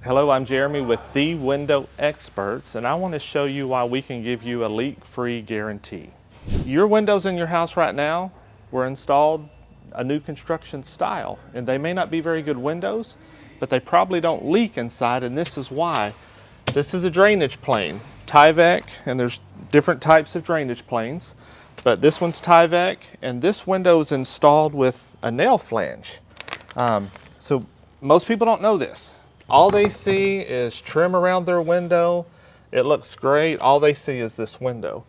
Hello, I'm Jeremy with The Window Experts, and I want to show you why we can give you a leak-free guarantee. Your windows in your house right now were installed a new construction style, and they may not be very good windows, but they probably don't leak inside, and this is why. This is a drainage plane, Tyvek, and there's different types of drainage planes, but this one's Tyvek, and this window is installed with a nail flange. So most people don't know this. All they see is trim around their window. It looks great. All they see is this window.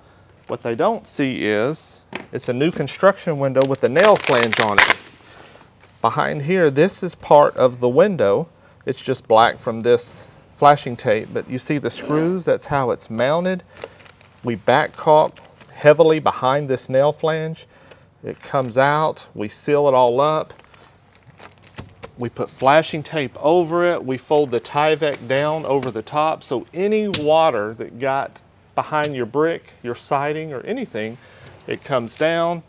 What they don't see is it's a new construction window with a nail flange on it. Behind here, this is part of the window. It's just black from this flashing tape, but you see the screws, that's how it's mounted. We back caulk heavily behind this nail flange. It comes out, we seal it all up. We put flashing tape over it. We fold the Tyvek down over the top, so any water that got behind your brick, your siding, or anything, it comes down,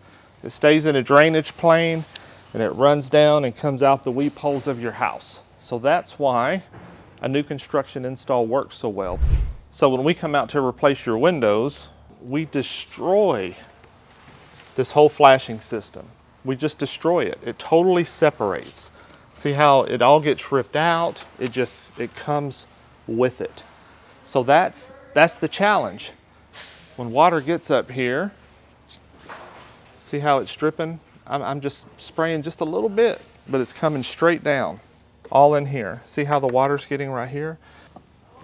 it stays in a drainage plane, and it runs down and comes out the weep holes of your house. So that's why a new construction install works so well. So when we come out to replace your windows, we destroy this whole flashing system. We just destroy it. It totally separates. See how it all gets ripped out? It comes with it. So that's the challenge. When water gets up here, see how it's dripping? I'm just spraying just a little bit, but it's coming straight down, all in here. See how the water's getting right here?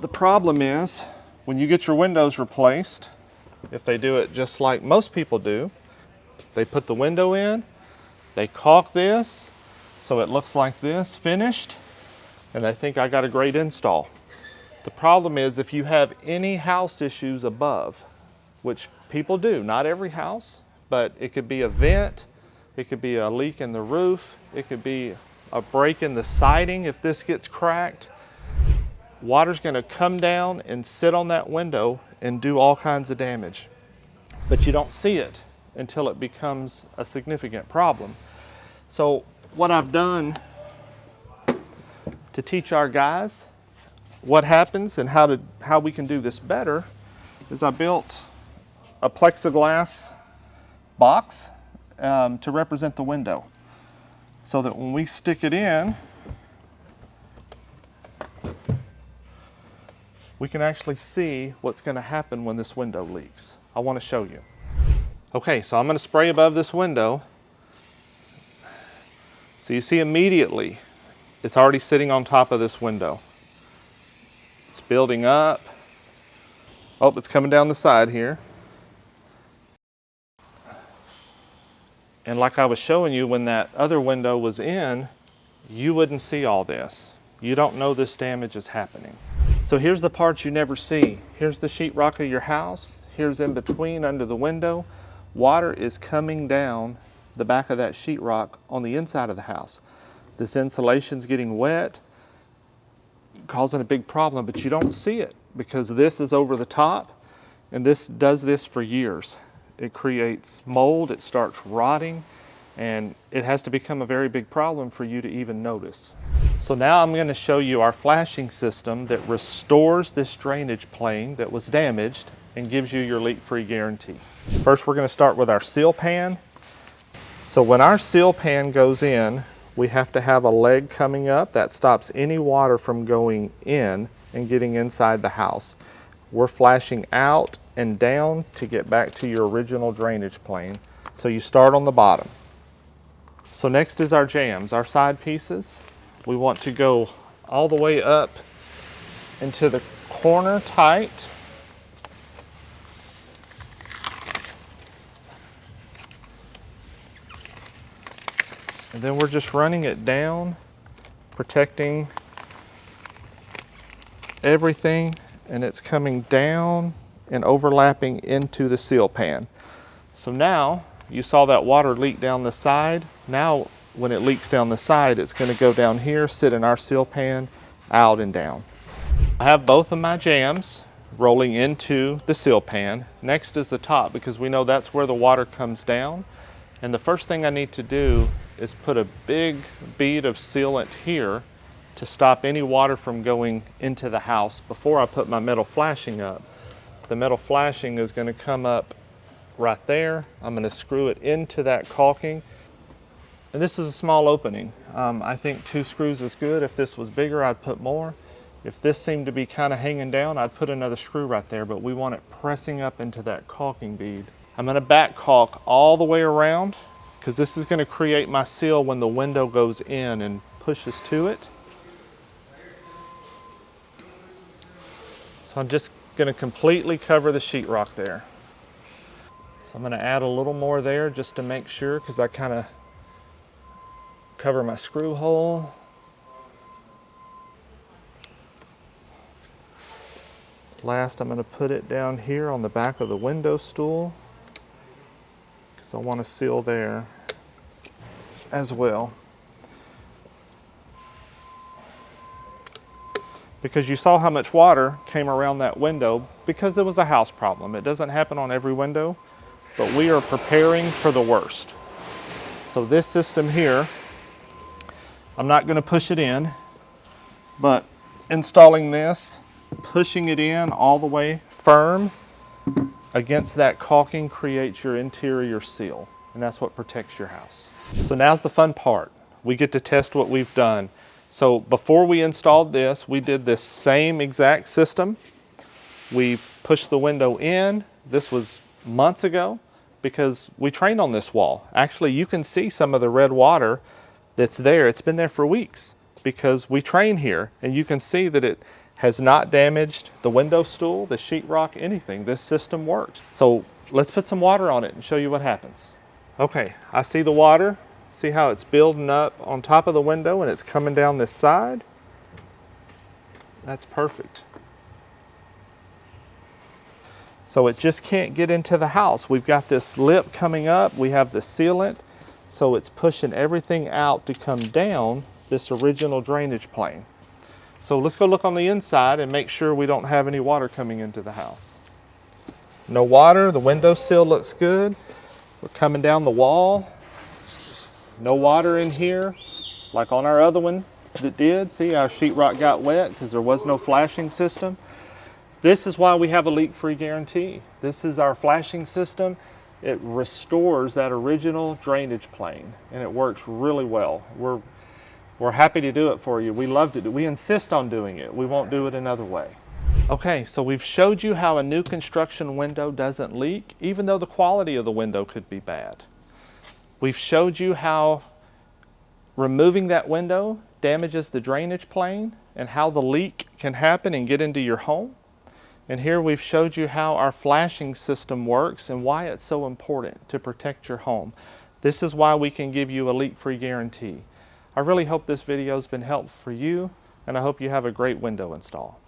The problem is, when you get your windows replaced, if they do it just like most people do, they put the window in, they caulk this, so it looks like this, finished, and I think I got a great install. The problem is if you have any house issues above, which people do, not every house, but it could be a vent, it could be a leak in the roof, it could be a break in the siding if this gets cracked. Water's gonna come down and sit on that window and do all kinds of damage. But you don't see it until it becomes a significant problem. So what I've done to teach our guys what happens and how we can do this better is I built a plexiglass box to represent the window, so that when we stick it in, we can actually see what's going to happen when this window leaks. I want to show you. Okay, so I'm going to spray above this window. So you see immediately, it's already sitting on top of this window. It's building up. Oh, it's coming down the side here. And like I was showing you, when that other window was in, you wouldn't see all this. You don't know this damage is happening. So here's the part you never see. Here's the sheetrock of your house. Here's in between under the window. Water is coming down the back of that sheetrock on the inside of the house. This insulation's getting wet, causing a big problem, but you don't see it because this is over the top, and this does this for years. It creates mold, it starts rotting, and it has to become a very big problem for you to even notice. So now I'm going to show you our flashing system that restores this drainage plane that was damaged and gives you your leak-free guarantee. First, we're going to start with our seal pan. So when our seal pan goes in, we have to have a leg coming up that stops any water from going in and getting inside the house. We're flashing out and down to get back to your original drainage plane. So you start on the bottom. So next is our jambs, our side pieces. We want to go all the way up into the corner tight. And then we're just running it down, protecting everything, and it's coming down and overlapping into the seal pan. So now, you saw that water leak down the side. Now, when it leaks down the side, it's going to go down here, sit in our seal pan, out and down. I have both of my jambs rolling into the seal pan. Next is the top, because we know that's where the water comes down. And the first thing I need to do is put a big bead of sealant here to stop any water from going into the house before I put my metal flashing up. The metal flashing is going to come up right there. I'm going to screw it into that caulking. And this is a small opening. I think 2 screws is good. If this was bigger, I'd put more. If this seemed to be kind of hanging down, I'd put another screw right there, but we want it pressing up into that caulking bead. I'm going to back caulk all the way around because this is going to create my seal when the window goes in and pushes to it. So I'm just going to completely cover the sheetrock there. So I'm going to add a little more there just to make sure, because I kind of cover my screw hole. Last, I'm going to put it down here on the back of the window stool because I want to seal there as well. Because you saw how much water came around that window because there was a house problem. It doesn't happen on every window, but we are preparing for the worst. So this system here, I'm not going to push it in, but installing this, pushing it in all the way firm against that caulking creates your interior seal, and that's what protects your house. So now's the fun part. We get to test what we've done. So before we installed this, we did this same exact system. We pushed the window in. This was months ago because we trained on this wall. Actually, you can see some of the red water that's there. It's been there for weeks because we train here, and you can see that it has not damaged the window stool, the sheetrock, anything. This system works. So let's put some water on it and show you what happens. Okay, I see the water. See how it's building up on top of the window and it's coming down this side? That's perfect. So it just can't get into the house. We've got this lip coming up. We have the sealant. So it's pushing everything out to come down this original drainage plane. So let's go look on the inside and make sure we don't have any water coming into the house. No water, the window sill looks good. We're coming down the wall. No water in here, like on our other one that did. See, our sheetrock got wet because there was no flashing system. This is why we have a leak-free guarantee. This is our flashing system. It restores that original drainage plane, and it works really well. We're happy to do it for you. We love to do it. We insist on doing it. We won't do it another way. Okay, so we've showed you how a new construction window doesn't leak, even though the quality of the window could be bad. We've showed you how removing that window damages the drainage plane and how the leak can happen and get into your home. And here we've showed you how our flashing system works and why it's so important to protect your home. This is why we can give you a leak-free guarantee. I really hope this video has been helpful for you, and I hope you have a great window install.